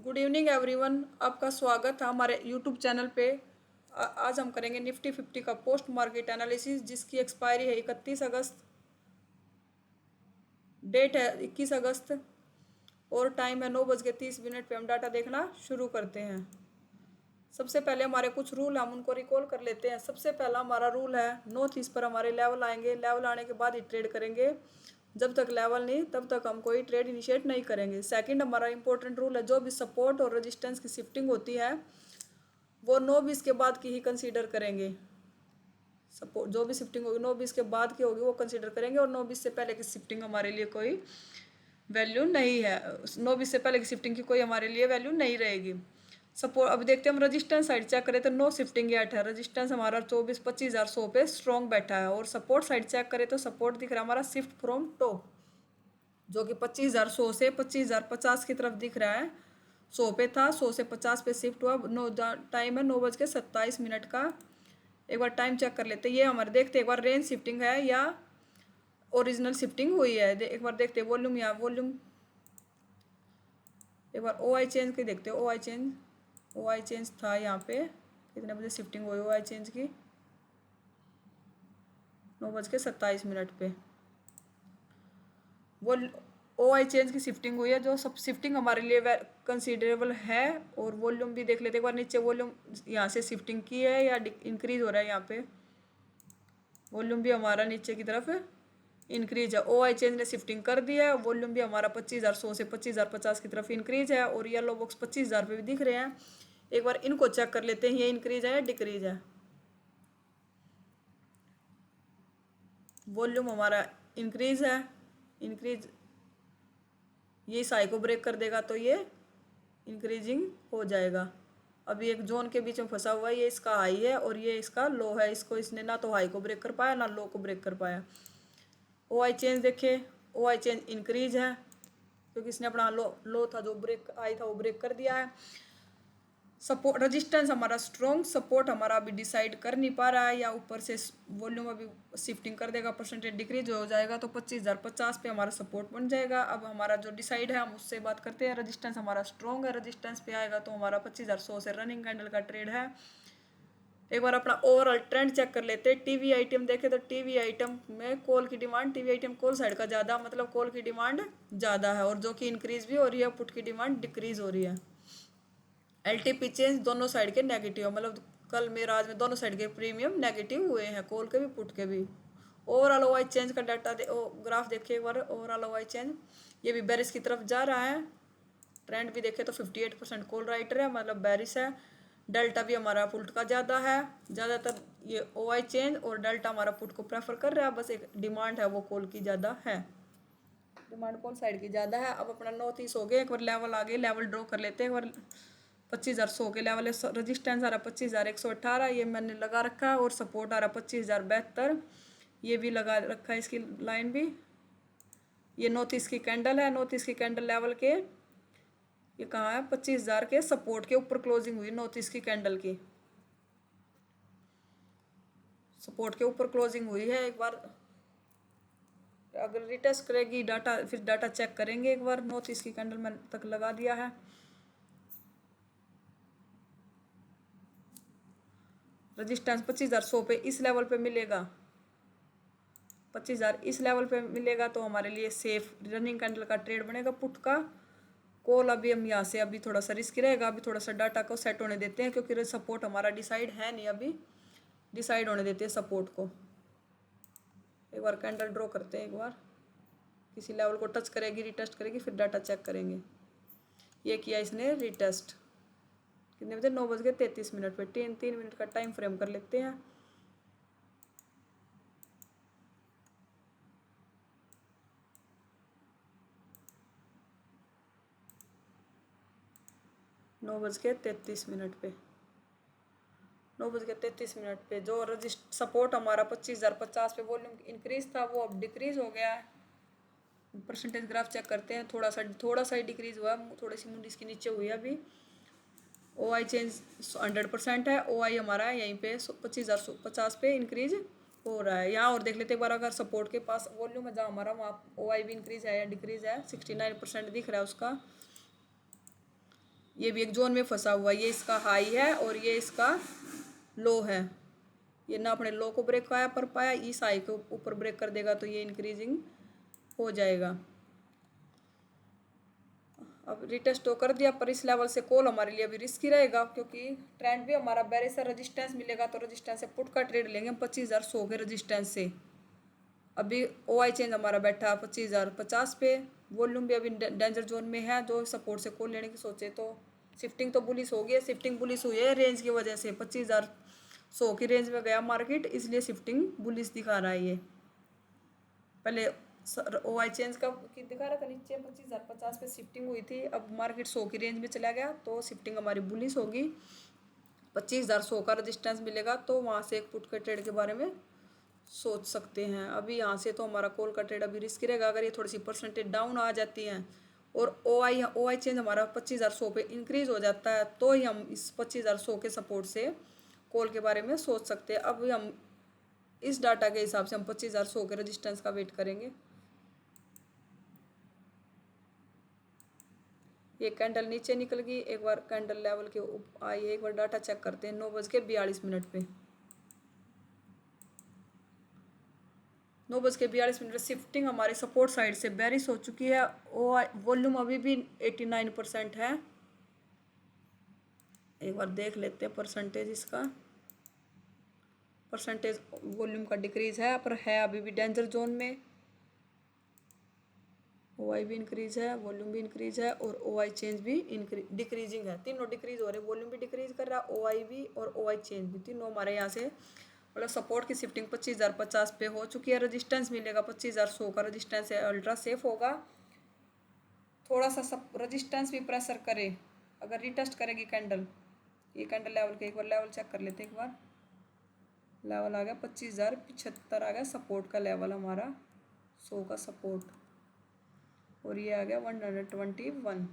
Good evening everyone, आपका स्वागत है हमारे यूट्यूब चैनल पे। आज हम करेंगे निफ्टी 50 का पोस्ट मार्केट एनालिसिस, जिसकी एक्सपायरी है 31 अगस्त। डेट है 21 अगस्त और टाइम है 9:30 पे। हम डाटा देखना शुरू करते हैं। सबसे पहले हमारे कुछ रूल हम उनको रिकॉल कर लेते हैं। सबसे पहला हमारा रूल है, नॉर्थ ईस्ट पर हमारे लेवल आएंगे, लेवल आने के बाद ही ट्रेड करेंगे। जब तक लेवल नहीं तब तक हम कोई ट्रेड इनिशिएट नहीं करेंगे। सेकंड हमारा इंपॉर्टेंट रूल है, जो भी सपोर्ट और रेजिस्टेंस की शिफ्टिंग होती है वो 9:20 के बाद की ही कंसीडर करेंगे। सपोर्ट जो भी शिफ्टिंग होगी 9:20 के बाद की होगी वो कंसीडर करेंगे, और 9:20 से पहले की शिफ्टिंग हमारे लिए कोई वैल्यू नहीं है। 9:20 से पहले की शिफ्टिंग की कोई हमारे लिए वैल्यू नहीं रहेगी। सपोर्ट अब देखते हैं, हम रजिस्टेंस साइड चेक करें तो नो शिफ्टिंग एट है। रजिस्टेंस हमारा 25,100 पे स्ट्रॉन्ग बैठा है। और सपोर्ट साइड चेक करें तो सपोर्ट दिख रहा है हमारा शिफ्ट फ्रॉम टॉप, जो कि 25,100 से 25,050 की तरफ दिख रहा है। 100 पे था, 100 से 50 पे शिफ्ट हुआ। टाइम है 9:27 का। एक बार टाइम चेक कर लेते हैं। ये हमारे देखते एक बार रेंज शिफ्टिंग है या ओरिजिनल शिफ्टिंग हुई है। एक बार देखते हैं वॉल्यूम, या वॉल्यूम एक बार ओ आई चेंज की देखते हैं। ओ आई चेंज था यहाँ पे, कितने बजे शिफ्टिंग हुई ओ आई चेंज की? 9:27 पे। वो ओ आई चेंज की शिफ्टिंग हुई है, जो सब शिफ्टिंग हमारे लिए कंसीडरेबल है। और वॉल्यूम भी देख लेते एक बार। नीचे वॉल्यूम यहाँ से शिफ्टिंग की है या इंक्रीज हो रहा है? यहाँ पे वॉल्यूम भी हमारा नीचे की तरफ इंक्रीज है। ओ आई चेंज ने शिफ्टिंग कर दिया है। वॉल्यूम भी हमारा 25,100 से 25,050 की तरफ इंक्रीज है। और येलो बॉक्स 25,000 पे भी दिख रहे हैं। एक बार इनको चेक कर लेते हैं, ये इंक्रीज है या डिक्रीज है। वॉल्यूम हमारा इंक्रीज है, इंक्रीज। ये इस हाई को ब्रेक कर देगा तो ये इंक्रीजिंग हो जाएगा। अभी एक जोन के बीच में फंसा हुआ है, ये इसका हाई है और ये इसका लो है। इसको इसने ना तो हाई को ब्रेक कर पाया ना लो को ब्रेक कर पाया। ओ आई चेंज देखे, ओ आई चेंज इंक्रीज है, क्योंकि इसने अपना लो था जो ब्रेक आई था वो ब्रेक कर दिया है। सपोर्ट रेजिस्टेंस हमारा स्ट्रॉन्ग, सपोर्ट हमारा अभी डिसाइड कर नहीं पा रहा है, या ऊपर से वॉल्यूम अभी शिफ्टिंग कर देगा, परसेंटेज डिक्रीज हो जाएगा तो 25,050 पे हमारा सपोर्ट बन जाएगा। अब हमारा जो डिसाइड है हम उससे बात करते हैं। रेजिस्टेंस हमारा स्ट्रॉन्ग है, रेजिस्टेंस पे आएगा तो हमारा 25,100 से रनिंग कैंडल का ट्रेड है। एक बार अपना ओवरऑल ट्रेंड चेक कर लेते हैं। टीवी आइटम देखे तो टीवी आइटम में कॉल की demand, TV item call side का ज़्यादा, मतलब कॉल की डिमांड ज़्यादा है, और जो कि इंक्रीज भी हो रही है। पुट की डिमांड डिक्रीज हो रही है। एलटीपी चेंज दोनों साइड के नेगेटिव, मतलब कल मेरा आज में दोनों साइड के प्रीमियम नेगेटिव हुए हैं, कॉल के भी पुट के भी। ओवरऑल ओवाई चेंज का डाटा ग्राफ देखिए एक बार। ओवरऑल ओवाई चेंज ये भी बेरिस की तरफ जा रहा है। ट्रेंड भी देखे तो 58% कॉल राइटर है, मतलब बेरिस है। डेल्टा भी हमारा पुट का ज़्यादा है। ज़्यादातर ये ओ आई चेंज और डेल्टा हमारा पुट को प्रेफर कर रहा है। बस एक डिमांड है वो कॉल की ज़्यादा है, डिमांड कॉल साइड की ज़्यादा है। अब अपना 9:30 हो गए। एक बार लेवल आ गए, लेवल ड्रॉ कर लेते हैं एक बार। 25,100 के लेवल है। रजिस्टेंस आ रहा 25,118, ये मैंने लगा रखा है। और सपोर्ट आ रहा 25,072, ये भी लगा रखा है, इसकी लाइन भी। ये 9:30 की कैंडल है। 9:30 की कैंडल लेवल के ये कहाँ है? 25,000 के सपोर्ट के ऊपर क्लोजिंग हुई 9:30 की कैंडल की। सपोर्ट के ऊपर क्लोजिंग हुई है। एक बार अगर रिटेस्ट करेगी डाटा, फिर डाटा चेक करेंगे एक बार। 9:30 की कैंडल मैंने तक लगा दिया है। रजिस्टेंस 25,100 पे इस लेवल पे मिलेगा। 25,000 इस लेवल पे मिलेगा तो हमारे लिए सेफ रनिंग कैंडल का ट्रेड बनेगा पुट का। कॉल अभी हम यहाँ से अभी थोड़ा सा रिस्क रहेगा। अभी थोड़ा सा डाटा को सेट होने देते हैं, क्योंकि सपोर्ट हमारा डिसाइड है नहीं, अभी डिसाइड होने देते हैं सपोर्ट को। एक बार कैंडल ड्रॉ करते हैं एक बार। किसी लेवल को टच करेगी, रिटेस्ट करेगी, फिर डाटा चेक करेंगे। ये किया इसने रिटेस्ट। कितने बजे? 9:33 पे। 3 मिनट का टाइम फ्रेम कर लेते हैं। नौ बज के 33 पे। 9:33 पे जो रजिस्ट सपोर्ट हमारा 25,050 पे वॉल्यूम इंक्रीज था, वो अब डिक्रीज हो गया है। परसेंटेज ग्राफ चेक करते हैं। थोड़ा सा ही डिक्रीज हुआ, थोड़ी सी मुंडी इसके नीचे हुई है अभी। ओ आई चेंज 100% है। ओ आई हमारा यहीं पे 25,050 पे इंक्रीज हो रहा है। यहाँ और देख लेते एक बार, अगर सपोर्ट के पास वॉल्यूम है जहाँ हमारा, वहाँ ओ आई भी इंक्रीज है या डिक्रीज है। 69% दिख रहा है उसका। ये भी एक जोन में फंसा हुआ है, ये इसका हाई है और ये इसका लो है। ये ना अपने लो को ब्रेक कर पाया, इस हाई को ऊपर ब्रेक कर देगा तो ये इंक्रीजिंग हो जाएगा। अब रिटेस्ट तो कर दिया, पर इस लेवल से कॉल हमारे लिए अभी रिस्की रहेगा, क्योंकि ट्रेंड भी हमारा बेरिश है। रेजिस्टेंस मिलेगा तो रेजिस्टेंस से पुट का ट्रेड लेंगे हम 25,100 के रेजिस्टेंस से। अभी ओआई चेंज हमारा बैठा 25,050 पे। वॉल्यूम भी अभी डेंजर जोन में है, जो सपोर्ट से कॉल लेने की सोचे तो शिफ्टिंग तो बुलिश हो गई है। शिफ्टिंग बुलिश हुई है रेंज की वजह से, 25,100 की रेंज में गया मार्केट, इसलिए शिफ्टिंग बुलिश दिखा रहा है। ये पहले ओआई चेंज का दिखा रहा था नीचे 25,050 पे शिफ्टिंग हुई थी, अब मार्केट 100 की रेंज में चला गया तो शिफ्टिंग हमारी बुलिश होगी। 25,100 का रजिस्टेंस मिलेगा तो वहाँ से एक पुट के ट्रेड के बारे में सोच सकते हैं। अभी यहाँ से तो हमारा कॉल का ट्रेड अभी रिस्क रहेगा। अगर ये थोड़ी सी परसेंटेज डाउन आ जाती हैं और ओआई चेंज हमारा 25,100 पे इंक्रीज हो जाता है तो ही हम इस 25,100 के सपोर्ट से कॉल के बारे में सोच सकते हैं। अभी हम इस डाटा के हिसाब से हम 25,100 के रजिस्टेंस का वेट करेंगे। ये कैंडल नीचे निकल गई, एक बार कैंडल लेवल के आई है, एक बार डाटा चेक करते हैं। 9:42 पे 9:42 शिफ्टिंग हमारे सपोर्ट साइड से बेरिश हो चुकी है। वॉल्यूम अभी भी 89% है। एक बार देख लेते हैं परसेंटेज इसका। परसेंटेज वॉल्यूम का डिक्रीज है, पर है अभी भी डेंजर जोन में। ओआई भी इंक्रीज है, वॉल्यूम भी इंक्रीज है और ओआई चेंज भी डिक्रीजिंग है। तीनों डिक्रीज हो रहे हैं, वॉल्यूम भी डिक्रीज कर रहा है, ओआई भी और ओआई चेंज भी, तीनों हमारे यहाँ से मतलब सपोर्ट की शिफ्टिंग 25,050 पे हो चुकी है। रजिस्टेंस मिलेगा 25,100 का रजिस्टेंस है, अल्ट्रा सेफ होगा। थोड़ा सा सब रजिस्टेंस भी प्रेशर करे, अगर रिटेस्ट करेगी कैंडल, ये कैंडल लेवल के एक बार लेवल चेक कर लेते हैं। एक बार लेवल आ गया 25,075 आ गया सपोर्ट का लेवल हमारा, 100 का सपोर्ट, और ये आ गया 121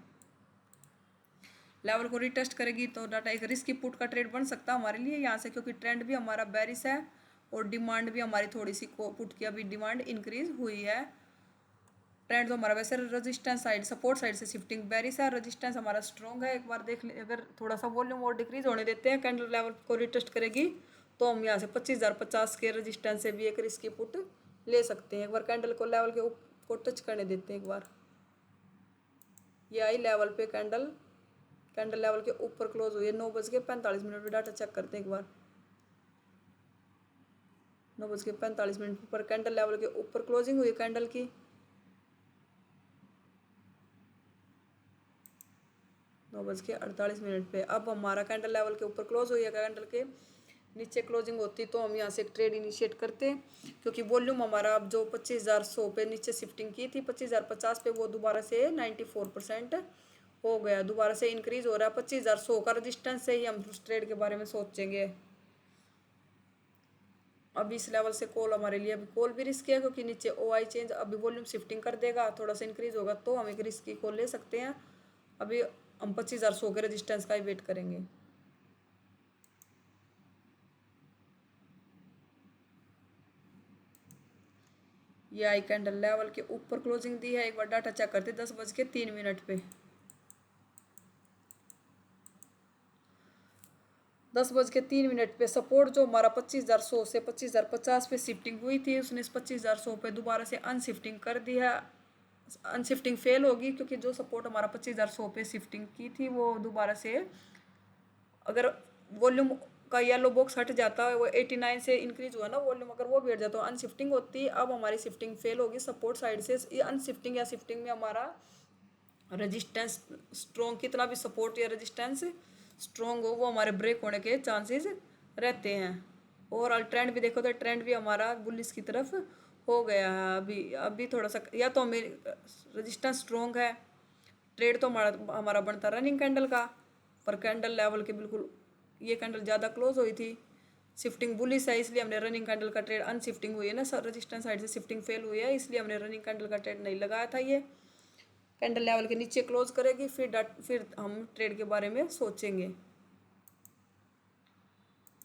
लेवल को रिटेस्ट करेगी तो डाटा एक रिस्की पुट का ट्रेड बन सकता है हमारे लिए यहाँ से, क्योंकि ट्रेंड भी हमारा बेरिश है और डिमांड भी हमारी थोड़ी सी पुट की अभी डिमांड इंक्रीज हुई है। ट्रेंड तो हमारा वैसे रेजिस्टेंस साइड सपोर्ट साइड से शिफ्टिंग बेरिश है, रेजिस्टेंस हमारा स्ट्रॉन्ग है। एक बार देख ले, अगर थोड़ा सा वॉल्यूम और डिक्रीज होने देते हैं, कैंडल लेवल को रिटेस्ट करेगी तो हम यहाँ से 25,050 के रेजिस्टेंस से भी एक रिस्की पुट ले सकते हैं। एक बार कैंडल को लेवल के को टच करने देते हैं। एक बार ये आई लेवल पे कैंडल, कैंडल लेवल के ऊपर क्लोज हुई है। 9:45 पे डाटा चेक करते हैं एक बार। 9:45 पर कैंडल लेवल के ऊपर क्लोजिंग हुई कैंडल की। 9:48 पे अब हमारा कैंडल लेवल के ऊपर क्लोज हुई है। कैंडल के नीचे क्लोजिंग होती तो हम यहाँ से एक ट्रेड इनिशिएट करते, क्योंकि वॉल्यूम हमारा अब जो 25,100 पे नीचे शिफ्टिंग की थी 25,050 पे, वो दोबारा से 94% हो गया, दोबारा से इंक्रीज हो रहा है। 25,100 का रजिस्टेंस से ही हम उस ट्रेड के बारे में सोचेंगे। अब इस लेवल से कॉल हमारे लिए अभी कॉल भी रिस्की है, क्योंकि नीचे ओआई चेंज अभी वॉल्यूम शिफ्टिंग कर देगा, थोड़ा सा इंक्रीज होगा तो हम एक रिस्की कॉल ले सकते हैं। अभी हम 25,100 के रजिस्टेंस का ही वेट करेंगे। ये आई कैंडल लेवल के ऊपर क्लोजिंग दी है। एक बार डाटा चेक करते 10:03 पे। 10:03 पे सपोर्ट जो हमारा 25,100 से 25,050 पे शिफ्टिंग हुई थी, उसने इस 25,100 पे दोबारा से अनशिफ्टिंग कर दी है। अनशिफ्टिंग फेल होगी, क्योंकि जो सपोर्ट हमारा 25,100 पे शिफ्टिंग की थी वो दोबारा से, अगर वॉल्यूम का येलो बॉक्स हट जाता है, वो 89 से इंक्रीज हुआ ना वॉल्यूम, अगर वो भी हट जाता तो अनशिफ्टिंग होती। अब हमारी शिफ्टिंग फेल होगी सपोर्ट साइड से। ये अनशिफ्टिंग या शिफ्टिंग में हमारा रेजिस्टेंस स्ट्रॉन्ग, कितना भी सपोर्ट या रेजिस्टेंस स्ट्रॉन्ग हो, वो हमारे ब्रेक होने के चांसेस रहते हैं। ओवरऑल ट्रेंड भी देखो तो ट्रेंड भी हमारा बुलिश की तरफ हो गया है। अभी अभी थोड़ा सा या तो हमें रेजिस्टेंस स्ट्रॉन्ग है, ट्रेड तो हमारा हमारा बनता रनिंग कैंडल का, पर कैंडल लेवल के बिल्कुल ये कैंडल ज़्यादा क्लोज हुई थी, शिफ्टिंग बुलिश है, इसलिए हमने रनिंग कैंडल का ट्रेड, अनशिफ्टिंग हुई है ना रजिस्टेंस साइड से शिफ्टिंग फेल हुई है, इसलिए हमने रनिंग कैंडल का ट्रेड नहीं लगाया था। ये कैंडल लेवल के नीचे क्लोज करेगी, फिर हम ट्रेड के बारे में सोचेंगे।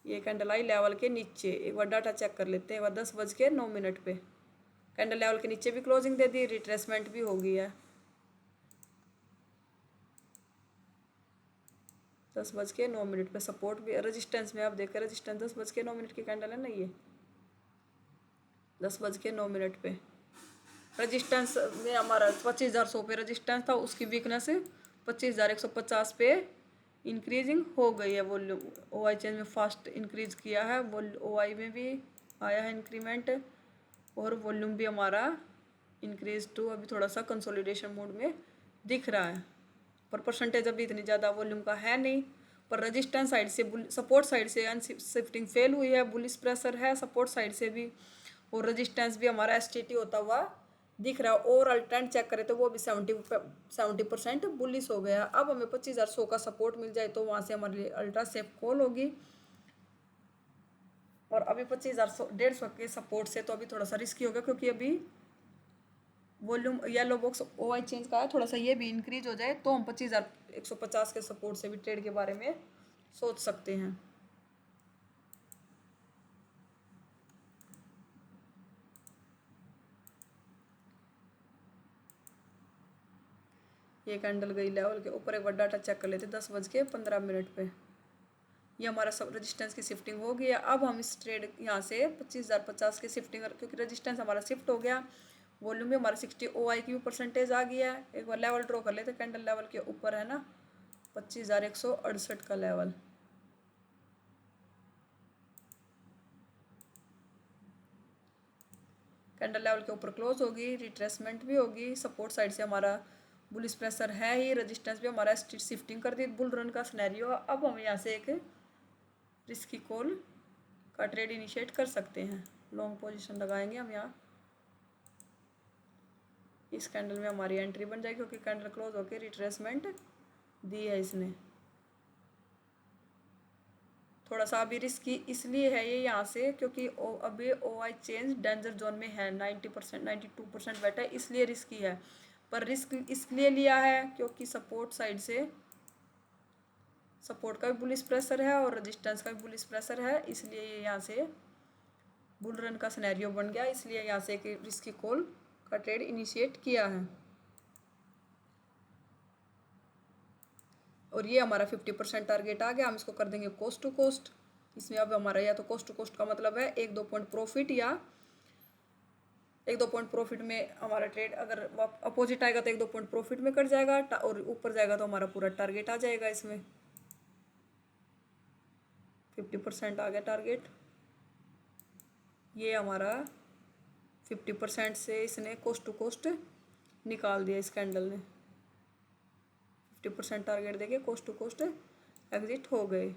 ये कैंडल आई लेवल के नीचे, एक बार डाटा चेक कर लेते हैं। एक बार 10:09 पे कैंडल लेवल के नीचे भी क्लोजिंग दे दी, रिट्रेसमेंट भी हो गई है। 10:09 पे सपोर्ट भी रेजिस्टेंस में आप देखें, रेजिस्टेंस 10:09 की कैंडल है ना, ये 10:09 पे रेजिस्टेंस में हमारा 25,100 पे रेजिस्टेंस था, उसकी वीकनेस 25,150 पे इंक्रीजिंग हो गई है। वॉल्यूम OI चेंज में फास्ट इंक्रीज किया है, OI में भी आया है इंक्रीमेंट, और वॉल्यूम भी हमारा इंक्रीज टू अभी थोड़ा सा कंसोलिडेशन मोड में दिख रहा है, पर परसेंटेज अभी इतनी ज़्यादा वॉल्यूम का है नहीं। पर रेजिस्टेंस साइड से सपोर्ट साइड से शिफ्टिंग फेल हुई है, बुलिश प्रेशर है सपोर्ट साइड से भी, और रेजिस्टेंस भी हमारा STT होता हुआ दिख रहा है। ओवरऑल ट्रेंड चेक करें तो वो भी 70% बुलिश हो गया। अब हमें 25,100 का सपोर्ट मिल जाए तो वहाँ से हमारे लिए अल्ट्रा सेफ कॉल होगी, और अभी 25,150 के सपोर्ट से तो अभी थोड़ा सा रिस्की होगा, क्योंकि अभी volume yellow box OI change का है, थोड़ा सा ये भी इंक्रीज हो जाए तो हम 25,150 के सपोर्ट से भी ट्रेड के बारे में सोच सकते हैं। ये कैंडल गई लेवल के ऊपर, एक बार डाटा चेक कर लेते 10:15 पे। ये हमारा सब रेजिस्टेंस की शिफ्टिंग हो गई है। अब हम इस ट्रेड यहाँ से 25,050 की शिफ्टिंग, क्योंकि रेजिस्टेंस हमारा शिफ्ट हो गया, वॉल्यूम भी हमारा 60, OI की भी परसेंटेज आ गया है। एक बार लेवल ड्रॉ कर लेते, कैंडल लेवल के ऊपर है ना 25,168 का लेवल। कैंडल लेवल के ऊपर क्लोज होगी, रिट्रेसमेंट भी होगी, सपोर्ट साइड से हमारा बुलिश प्रेशर है ही, रेजिस्टेंस भी हमारा शिफ्टिंग कर दी, बुल रन का सिनेरियो। अब हम यहाँ से एक रिस्की कॉल का ट्रेड इनिशिएट कर सकते हैं, लॉन्ग पोजीशन लगाएंगे हम यहाँ। इस कैंडल में हमारी एंट्री बन जाएगी, क्योंकि कैंडल क्लोज होकर रिट्रेसमेंट दी है इसने। थोड़ा सा अभी रिस्की इसलिए है ये यहाँ से, क्योंकि अभी OI चेंज डेंजर जोन में है, 90% 92% बैठा है, इसलिए रिस्की है। पर रिस्क इसलिए लिया है क्योंकि सपोर्ट साइड से सपोर्ट का भी बुलिश प्रेशर है और रेजिस्टेंस का भी बुलिश प्रेशर है, इसलिए ये यहाँ से बुल रन का सिनेरियो बन गया, इसलिए यहाँ से एक रिस्की कॉल का ट्रेड इनिशिएट किया है। और ये हमारा 50% टारगेट आ गया, हम इसको कर देंगे कोस्ट टू कोस्ट। इसमें अब हमारा या तो कोस्ट टू कोस्ट का मतलब है 1-2 पॉइंट प्रॉफिट, या 1-2 पॉइंट प्रॉफिट में हमारा ट्रेड अगर अपोजिट आएगा तो 1-2 पॉइंट प्रॉफिट में कर जाएगा, और ऊपर जाएगा तो हमारा पूरा टारगेट आ जाएगा। इसमें 50% आ गया टारगेट, ये हमारा 50% से इसने कोस्ट टू कोस्ट निकाल दिया, इस कैंडल ने 50% टारगेट देके कोस्ट टू कोस्ट एग्जिट हो गए।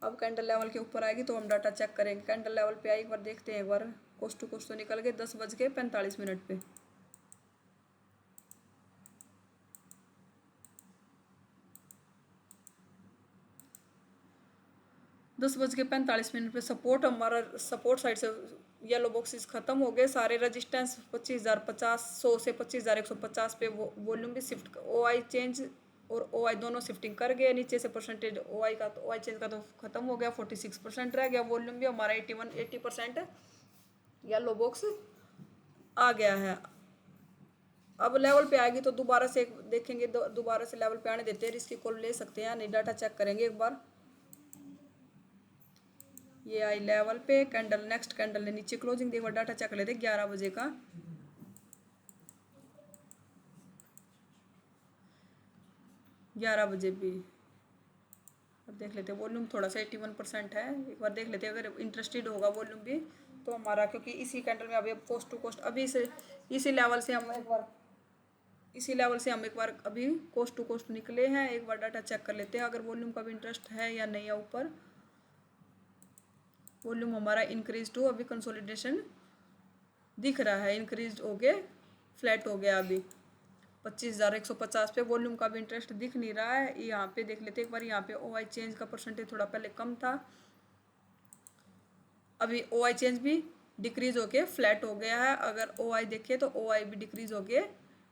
अब कैंडल लेवल के ऊपर आएगी तो हम डाटा चेक करेंगे। कैंडल लेवल पे आई, एक बार देखते हैं, एक बार कोस्ट टू कोस्ट तो निकल गए 10:45 पे। दस बज के 45 पे सपोर्ट, हमारा सपोर्ट साइड से येलो बॉक्सेस खत्म हो गए सारे। रेजिस्टेंस 25,100 से 25,150 पे वॉल्यूम भी शिफ्ट, OI चेंज और OI दोनों शिफ्टिंग कर गए नीचे से। परसेंटेज OI का तो OI चेंज का तो खत्म हो गया, 46% रह गया। वॉल्यूम भी हमारा 80% येलो बॉक्स आ गया है। अब लेवल पे आएगी तो दोबारा से देखेंगे, दोबारा से लेवल पे आने देते हैं, इसकी कॉल ले सकते हैं, नहीं डाटा चेक करेंगे एक बार। ये आई लेवल पे कैंडल, नेक्स्ट कैंडल ने नीचे क्लोजिंग दी, एक बार डाटा चेक कर लेते 11 बजे का। 11 बजे भी अब देख लेते हैं, वॉल्यूम थोड़ा सा 81% है, एक बार देख लेते हैं अगर इंटरेस्टेड होगा वॉल्यूम भी तो हमारा, क्योंकि इसी कैंडल में अभी कोस्ट टू कोस्ट अभी इसी लेवल से हम एक बार अभी कोस्ट टू कोस्ट निकले हैं। एक बार डाटा चेक कर लेते हैं अगर वॉल्यूम का भी इंटरेस्ट है या नहीं है ऊपर। वॉल्यूम हमारा इंक्रीज टू अभी कंसोलिडेशन दिख रहा है, इंक्रीज हो गए फ्लैट हो गया अभी 25,150 पे। वॉल्यूम का भी इंटरेस्ट दिख नहीं रहा है। यहाँ पे देख लेते एक बार, यहाँ पे OI चेंज का परसेंटेज थोड़ा पहले कम था, अभी OI चेंज भी डिक्रीज होके फ्लैट हो गया है। अगर OI देखें तो OI भी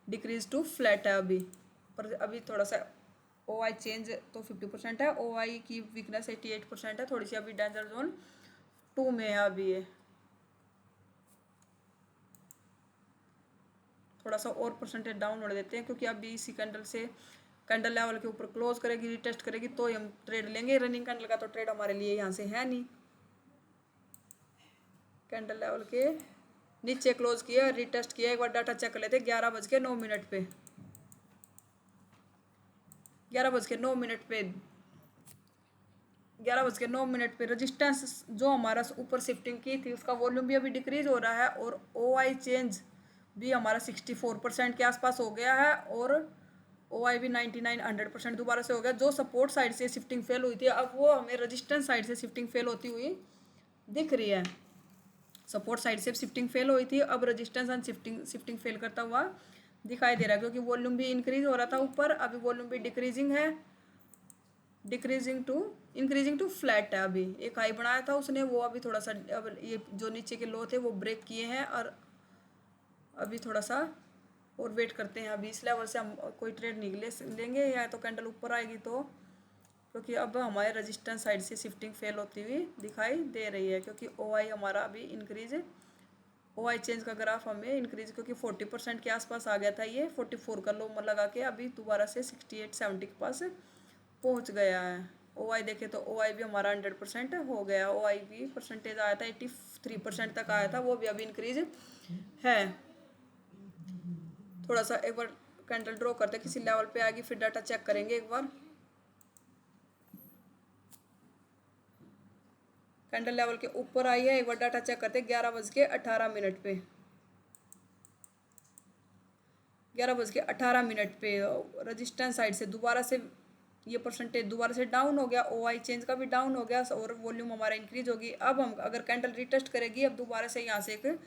डिक्रीज टू फ्लैट है अभी, पर अभी थोड़ा सा OI चेंज तो 50% है, OI की वीकनेस 88% है, थोड़ी सी अभी डेंजर जोन 2 में है अभी ये। थोड़ा सा और परसेंटेज डाउन होने देते हैं, क्योंकि अभी इसी कैंडल से कैंडल लेवल के ऊपर क्लोज करेगी, रिटेस्ट करेगी तो ही हम ट्रेड लेंगे। रनिंग कैंडल का तो ट्रेड हमारे लिए यहाँ से है नहीं। कैंडल लेवल के नीचे क्लोज किया, रिटेस्ट किया, एक बार डाटा चेक कर लेते 11:09 पे। 11:09 पे 11:09 पे रजिस्टेंस जो हमारा ऊपर शिफ्टिंग की थी उसका वॉल्यूम भी अभी डिक्रीज हो रहा है, और OI चेंज भी हमारा 64% के आसपास हो गया है, और OI भी 99-100% दोबारा से हो गया। जो सपोर्ट साइड से शिफ्टिंग फेल हुई थी अब वो हमें रजिस्टेंस साइड से शिफ्टिंग फेल होती हुई दिख रही है। सपोर्ट साइड से शिफ्टिंग फेल हुई थी, अब रजिस्टेंस एंड शिफ्टिंग फेल करता हुआ दिखाई दे रहा है, क्योंकि वॉल्यूम भी इंक्रीज हो रहा था ऊपर, अभी वॉल्यूम भी डिक्रीजिंग है, इंक्रीजिंग टू फ्लैट है। अभी एक हाई बनाया था उसने, वो अभी थोड़ा सा अब ये जो नीचे के लो थे वो ब्रेक किए हैं, और अभी थोड़ा सा और वेट करते हैं। अभी इस लेवल से हम कोई ट्रेड निकले लेंगे, या तो कैंडल ऊपर आएगी तो, क्योंकि अब हमारे रेजिस्टेंस साइड से शिफ्टिंग फेल होती हुई दिखाई दे रही है, क्योंकि OI हमारा अभी इंक्रीज, OI चेंज का ग्राफ हमें इंक्रीज, क्योंकि 40% के आसपास आ गया था, ये 44 का लो लगा के अभी दोबारा से 68-70 के पास पहुंच गया है। OI देखे तो OI भी हमारा 100% हो गया। OI भी परसेंटेज आया था 83% तक आया था, वो भी अभी इंक्रीज है। थोड़ा सा एक बार कैंडल ड्रॉ करते किसी लेवल पे आएगी, फिर डाटा चेक करेंगे एक बार। कैंडल लेवल के ऊपर आई है, एक बार डाटा चेक करते 11:18 पे। 11:18 पे रजिस्टेंस साइड से दोबारा से ये परसेंटेज दोबारा से डाउन हो गया, OI चेंज का भी डाउन हो गया, और वॉल्यूम हमारा इंक्रीज होगी। अब हम अगर कैंडल रिटेस्ट करेगी अब दोबारा से यहाँ से एक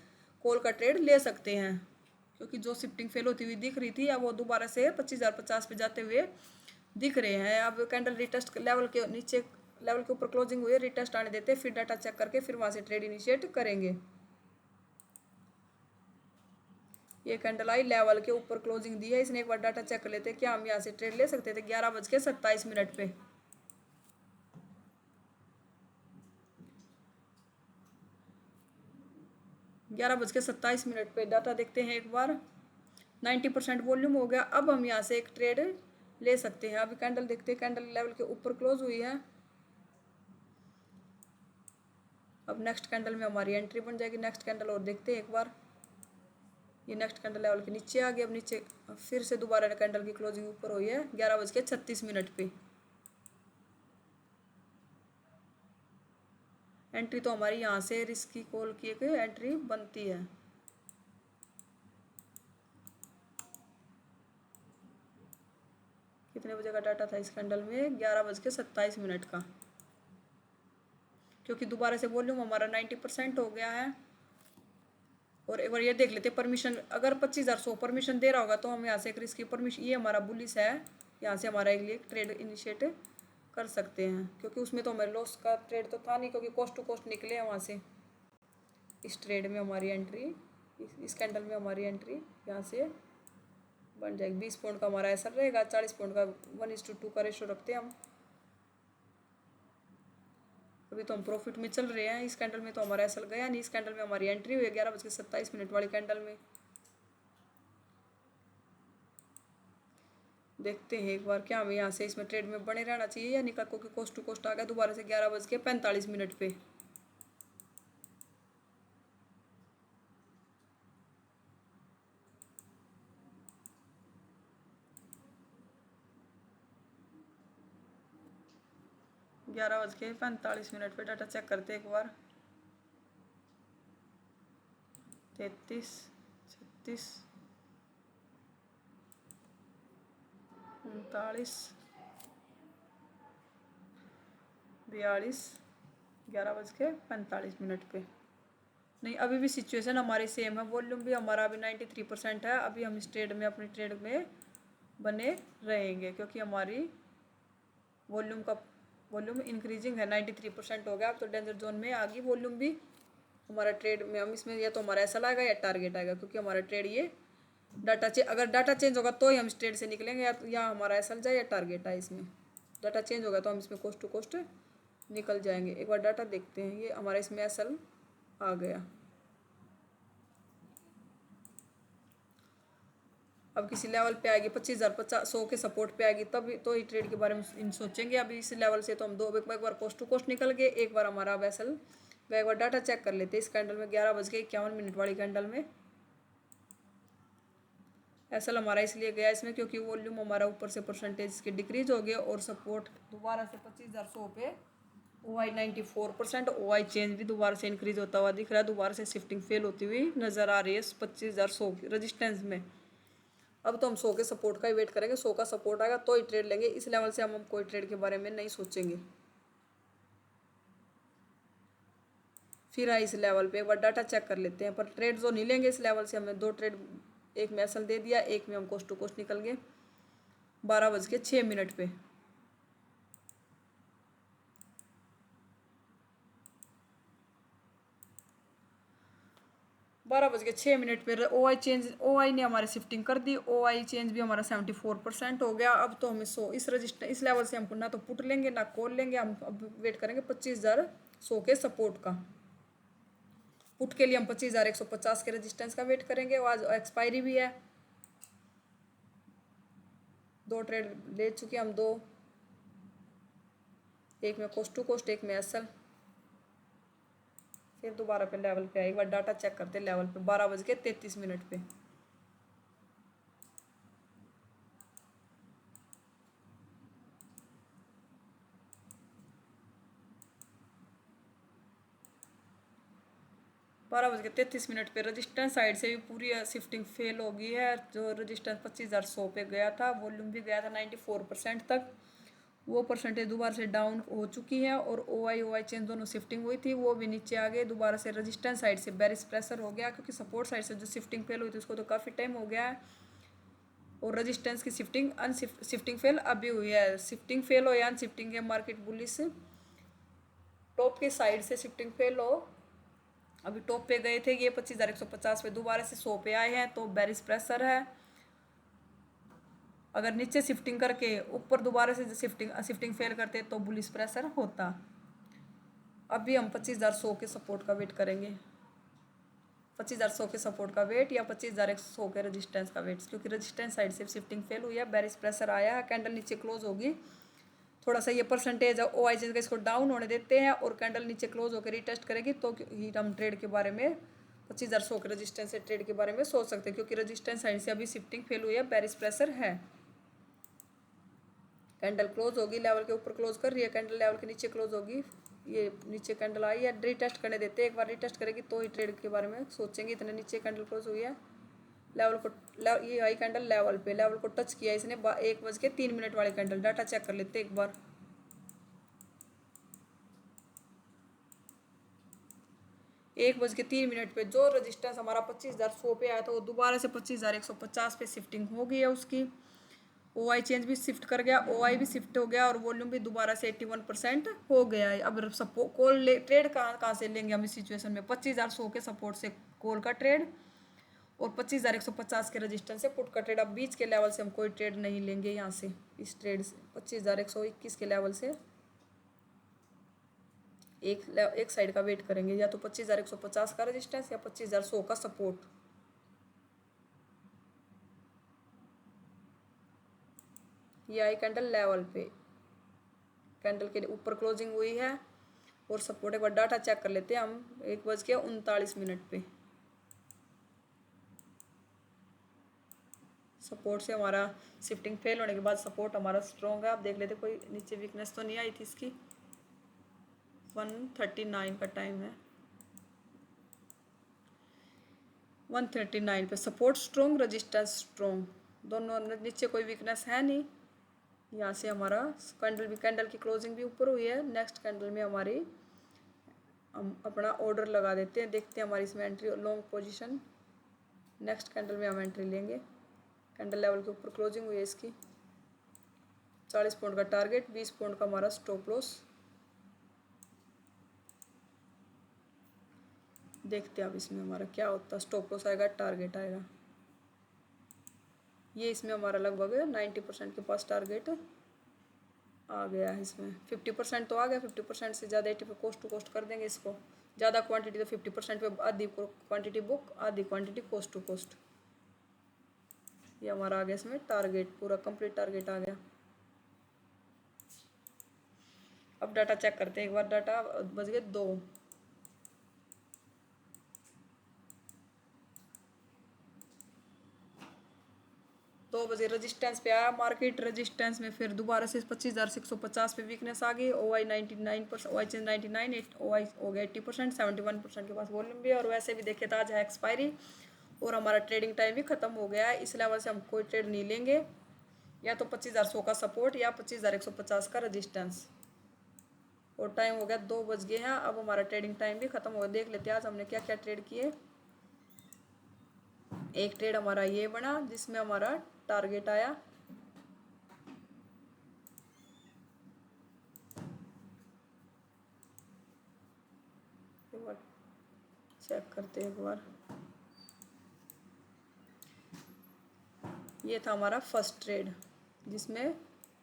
कॉल का ट्रेड ले सकते हैं, क्योंकि जो शिफ्टिंग फेल होती हुई दिख रही थी अब वो दोबारा से 25,050 पे जाते हुए दिख रहे हैं। अब कैंडल रिटेस्ट लेवल के नीचे लेवल के ऊपर क्लोजिंग हुई है, रिटेस्ट आने देते, फिर डाटा चेक करके फिर वहाँ से ट्रेड इनिशिएट करेंगे। ये कैंडल आई लेवल के ऊपर क्लोजिंग दी है इसने, एक बार डाटा चेक कर लेते क्या हम यहाँ से ट्रेड ले सकते थे 11:27 पे। 11:27 पे डाटा देखते हैं एक बार। 90% वॉल्यूम हो गया, अब हम यहाँ से एक ट्रेड ले सकते हैं। अभी कैंडल देखते हैं, कैंडल लेवल के ऊपर क्लोज हुई है। अब नेक्स्ट कैंडल में हमारी एंट्री बन जाएगी। नेक्स्ट कैंडल और देखते हैं एक बार। ये नेक्स्ट कैंडल लेवल के नीचे आ गया, अब नीचे फिर से दोबारा कैंडल की क्लोजिंग ऊपर हुई है 11:36 पे। एंट्री तो हमारी यहाँ से रिस्क की कॉल की एक एंट्री बनती है। कितने बजे का डाटा था इस कैंडल में? 11:27 का, क्योंकि दोबारा से वॉल्यूम हमारा 90% हो गया है। और एक बार ये देख लेते परमिशन, अगर 25,100 परमिशन दे रहा होगा तो हम यहाँ से एक रिस्क की परमिशन, ये हमारा बुलिस है, यहाँ से हमारा एक लिए ट्रेड इनिशिएट कर सकते हैं, क्योंकि उसमें तो हमारे लॉस का ट्रेड तो था नहीं, क्योंकि कॉस्ट टू कॉस्ट निकले हैं वहाँ से। इस ट्रेड में हमारी एंट्री, इस कैंडल में हमारी एंट्री यहाँ से बन जाएगी। 20 पॉइंट का हमारा ऐसा रहेगा, 40 पॉइंट का 1:2 का रेशो रखते हैं हम। अभी तो हम प्रॉफिट में चल रहे हैं, इस कैंडल में तो हमारा ऐसा गया नहीं। इस कैंडल में हमारी एंट्री हुई है 11:27 वाली कैंडल में। देखते हैं एक बार क्या हमें यहाँ से इसमें ट्रेड में बने रहना चाहिए या निकल, क्योंकि कॉस्ट टू कॉस्ट आ गया दोबारा से 11:45 पे। ग्यारह बज के 45 पे डाटा चेक करते एक बार। 33, 36, 39, 42, 11:45 पे। नहीं, अभी भी सिचुएशन हमारी सेम है, वॉल्यूम भी हमारा अभी 93% है। अभी हम इस ट्रेड में अपनी ट्रेड में बने रहेंगे, क्योंकि हमारी वॉल्यूम इंक्रीजिंग है, 93% हो गया। अब तो डेंजर जोन में आ गई वॉल्यूम भी हमारा ट्रेड में। हम इसमें या तो हमारा ऐसा आएगा या टारगेट आएगा, क्योंकि हमारा ट्रेड ये अगर डाटा चेंज होगा तो ही हम इस ट्रेड से निकलेंगे, या हमारा ऐसा जाए या टारगेट आए। इसमें डाटा चेंज होगा तो हम इसमें कोस्ट टू कोस्ट निकल जाएंगे। एक बार डाटा देखते हैं, ये हमारा इसमें एसएल आ गया। अब किसी लेवल पे आएगी 25,100 के सपोर्ट पे आएगी तब तो ही ट्रेड के बारे में इन सोचेंगे। अभी इस लेवल से तो हम दो एक बार कोस्ट टू कोस्ट निकल गए, एक बार हमारा वैसल गया। एक बार डाटा चेक कर लेते हैं इस कैंडल में 11:51 वाली कैंडल में। एसएल हमारा इसलिए गया इसमें क्योंकि वॉल्यूम हमारा ऊपर से परसेंटेज के डिक्रीज हो गया और सपोर्ट दोबारा से 25,100 पे OI 94%। OI चेंज भी दोबारा से इंक्रीज होता हुआ दिख रहा है, दोबारा से शिफ्टिंग फेल होती हुई नजर आ रही है 25,100 की रजिस्टेंस में। अब तो हम 100 के सपोर्ट का ही वेट करेंगे, 100 का सपोर्ट आएगा तो ही ट्रेड लेंगे। इस लेवल से हम कोई ट्रेड के बारे में नहीं सोचेंगे। फिर इस लेवल पे एक बार डाटा चेक कर लेते हैं, पर ट्रेड जो नहीं लेंगे इस लेवल से। हमें दो ट्रेड, एक में एसएल दे दिया, एक में हम कोस्ट टू कोस्ट निकल गए 12:06 पे। 12:06 पे OI ने हमारी शिफ्टिंग कर दी। OI चेंज भी हमारा 74% हो गया। अब तो हमें इस लेवल से हम ना तो पुट लेंगे ना कॉल लेंगे। हम अब वेट करेंगे 25,100 के सपोर्ट का। पुट के लिए हम 25,150 के रेजिस्टेंस का वेट करेंगे। आज एक्सपायरी भी है, दो ट्रेड ले चुके हम, दो, एक में कोस्ट टू कोस्ट, एक में एसएल। फिर दोबारा पे लेवल पे आए, एक बार डाटा चेक करते लेवल पे 12:33 पे। बारह बज के 33 पे रजिस्टेंस साइड से भी पूरी शिफ्टिंग फेल हो गई है। जो रजिस्टेंस 25,100 पे गया था, वॉल्यूम भी गया था 94% तक, वो परसेंटेज दोबारा से डाउन हो चुकी है। और OI चेंज दोनों शिफ्टिंग हुई थी वो भी नीचे आ गए। दोबारा से रजिस्टेंस साइड से बेरिश प्रेशर हो गया, क्योंकि सपोर्ट साइड से जो शिफ्टिंग फेल हुई थी उसको तो काफ़ी टाइम हो गया है। और रजिस्टेंस की शिफ्टिंग फेल अभी हुई है। शिफ्टिंग फेल हो या अनशिफ्टिंग है, मार्केट बुलिश टॉप की साइड से शिफ्टिंग फेल हो। अभी टॉप पे गए थे ये 25,150 पे, दोबारा से 100 पे आए हैं तो बेरिश प्रेशर है। अगर नीचे शिफ्टिंग करके ऊपर दोबारा से शिफ्टिंग फेल करते तो बुलिश प्रेशर होता। अभी हम 25,100 के सपोर्ट का वेट करेंगे, 25,100 के सपोर्ट का वेट या 25,100 के रेजिस्टेंस का वेट, क्योंकि रेजिस्टेंस साइड से शिफ्टिंग फेल हुई है, बेरिश प्रेशर आया है, कैंडल नीचे क्लोज होगी। थोड़ा सा ये परसेंटेज OI का इसको डाउन होने देते हैं और कैंडल नीचे क्लोज होकर रीटेस्ट करेगी तो ही हम ट्रेड के बारे में 25,100 के रेजिस्टेंस से ट्रेड के बारे में सोच सकते हैं, क्योंकि रेजिस्टेंस साइड से अभी शिफ्टिंग फेल हुई है, बेरिश प्रेशर है। कैंडल क्लोज होगी, लेवल के ऊपर क्लोज कर रही है, कैंडल लेवल के नीचे क्लोज होगी। ये नीचे कैंडल आई है, रीटेस्ट करने देते हैं, एक बार रीटेस्ट करेगी तो ही ट्रेड के बारे में सोचेंगे। इतने नीचे कैंडल क्लोज हुई है, लेवल को ये आई कैंडल लेवल को टच किया इसने 1:03 वाली कैंडल। डाटा चेक कर लेते एक बार। 1:03 पे जो रजिस्टेंस हमारा 25,100 पे आया था वो दोबारा से 25,150 पे शिफ्टिंग हो गई है उसकी। OI चेंज भी शिफ्ट कर गया, OI भी शिफ्ट हो गया और वॉल्यूम भी दोबारा से 81% हो गया है। अब कॉल ट्रेड कहाँ से लेंगे हम इस सिचुएशन में? 25,100 के सपोर्ट से कॉल का ट्रेड और 25,150 के रजिस्टेंस से पुट का ट्रेड। अब बीच के लेवल से हम कोई ट्रेड नहीं लेंगे यहाँ से, इस ट्रेड से 25,121 के लेवल से एक साइड का वेट करेंगे, या तो 25,150 का रजिस्टेंस या 25,100 का सपोर्ट। ये आई कैंडल लेवल पे, कैंडल के ऊपर क्लोजिंग हुई है और सपोर्ट। एक बार डाटा चेक कर लेते हैं हम 1:39 पे। सपोर्ट से हमारा शिफ्टिंग फेल होने के बाद सपोर्ट हमारा स्ट्रॉन्ग है। आप देख लेते कोई नीचे वीकनेस तो नहीं आई थी इसकी। 1:39 का टाइम है, 1:39 पे सपोर्ट स्ट्रॉन्ग, रजिस्टेंस स्ट्रॉन्ग, दोनों नीचे कोई वीकनेस है नहीं। यहाँ से हमारा कैंडल की क्लोजिंग भी ऊपर हुई है। नेक्स्ट कैंडल में हमारी हम अपना ऑर्डर लगा देते हैं, देखते हैं हमारी इसमें entry long position. Next candle में हम एंट्री लेंगे। कैंडल लेवल के ऊपर क्लोजिंग हुई है इसकी, 40 पॉइंट का टारगेट, 20 पॉइंट का हमारा स्टॉप लॉस। देखते हैं अब इसमें हमारा क्या होता है, स्टॉप लॉस आएगा, टारगेट आएगा। ये इसमें हमारा लगभग 90% के पास टारगेट आ गया है। इसमें 50% तो आ गया, 50% से ज़्यादा 80 पे कोस्ट टू कोस्ट कर देंगे इसको। ज़्यादा क्वांटिटी तो 50% पे, आधी क्वांटिटी बुक, आधी क्वांटिटी कोस्ट टू कोस्ट। ये हमारा आ गया इसमें टारगेट, पूरा कंप्लीट टारगेट आ गया। अब डाटा चेक करते हैं एक बार। डाटा बच गए 2। 2 बजे रेजिस्टेंस पे आया मार्केट। रेजिस्टेंस में फिर दोबारा से 25,150 पे वीकनेस आ गई। OI 99%, OI चेंज 99, OI हो गया 80%, 71% के पास वॉल्यूम भी है। और वैसे भी देखे तो आज है एक्सपायरी और हमारा ट्रेडिंग टाइम भी खत्म हो गया है। इस लेवल से हम कोई ट्रेड नहीं लेंगे, या तो 25,100 का सपोर्ट या 25,150 का रेजिस्टेंस। और टाइम हो गया 2 बज गए हैं। अब हमारा ट्रेडिंग टाइम भी खत्म हो गया। देख लेते हैं आज हमने क्या क्या ट्रेड किए। एक ट्रेड हमारा ये बना जिसमें हमारा टारगेट आया, चेक करते हैं एक बार। ये था हमारा फर्स्ट ट्रेड जिसमें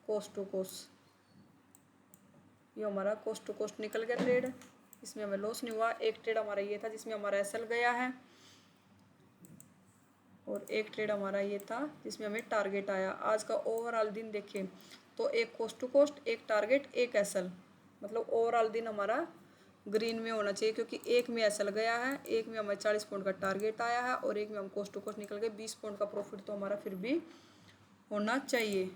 कोस्ट टू कोस्ट, ये हमारा कोस्ट टू कोस्ट निकल गया ट्रेड, इसमें हमें लॉस नहीं हुआ। एक ट्रेड हमारा ये था जिसमें हमारा एसएल गया है, और एक ट्रेड हमारा ये था जिसमें हमें टारगेट आया। आज का ओवरऑल दिन देखें तो एक कोस्ट टू कोस्ट, एक टारगेट, एक एसएल, मतलब ओवरऑल दिन हमारा ग्रीन में होना चाहिए, क्योंकि एक में एसएल गया है, एक में हमें 40 पॉइंट का टारगेट आया है, और एक में हम कोस्ट टू कोस्ट निकल गए। 20 पॉइंट का प्रॉफिट तो हमारा फिर भी होना चाहिए।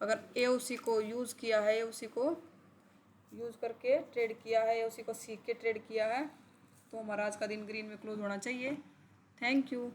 अगर एओसी को यूज़ किया है, एओसी को यूज़ करके ट्रेड किया है, एओसी को सीख के ट्रेड किया है, तो हमारा आज का दिन ग्रीन में क्लोज होना चाहिए। Thank you.